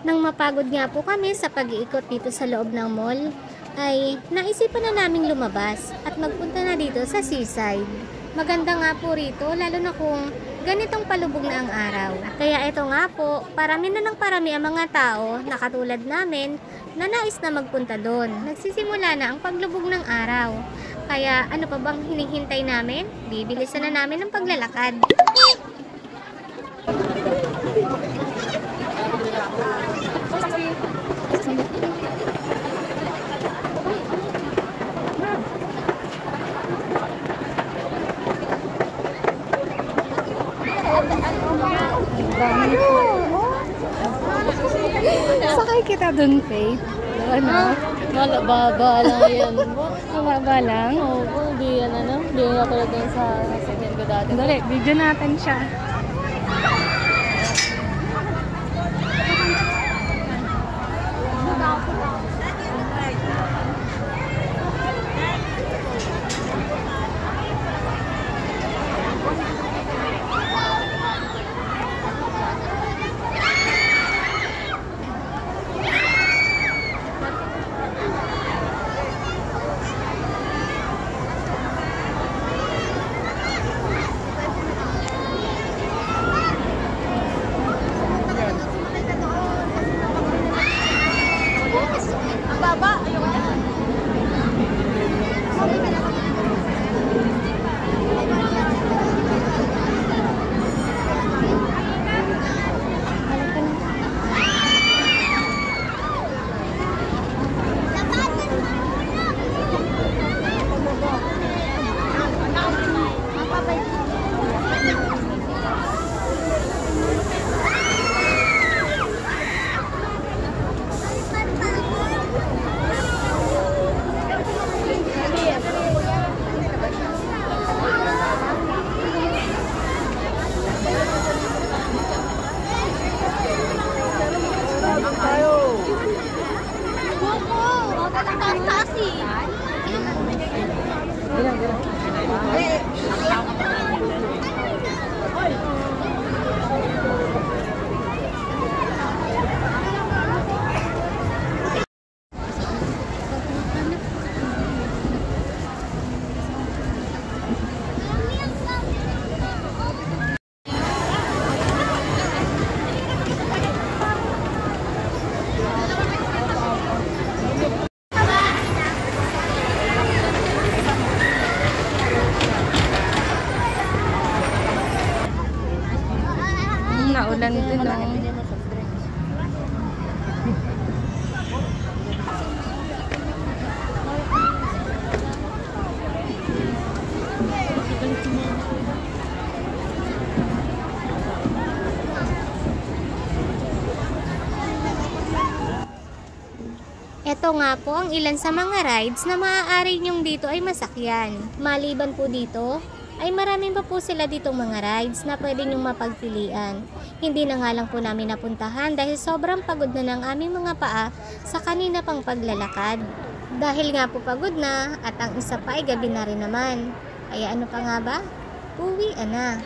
Nang mapagod nga po kami sa pag-iikot dito sa loob ng mall, ay naisipan na naming lumabas at magpunta na dito sa seaside. Maganda nga po rito, lalo na kung ganitong palubog na ang araw. Kaya ito nga po, parami na ng parami ang mga tao na katulad namin na nais na magpunta doon. Nagsisimula na ang paglubog ng araw. Kaya ano pa bang hinihintay namin? Bibilisan na namin ang paglalakad. Sakay kita dun, Faith. Ano? Baba lang yan. Mababa lang? Oo, di yan ano. Di nga pala din sa second ko dati. Dali, video natin siya. Naulan din, no? Ito nga po ang ilan sa mga rides na maaari nyong dito ay masakyan. Maliban po dito, ay maraming pa po sila ditong mga rides na pwede nyong mapagpilian. Hindi na nga lang po namin napuntahan dahil sobrang pagod na ng aming mga paa sa kanina pang paglalakad. Dahil nga po pagod na at ang isa pa ay gabi na rin naman. Kaya ano pa nga ba? Uwi na.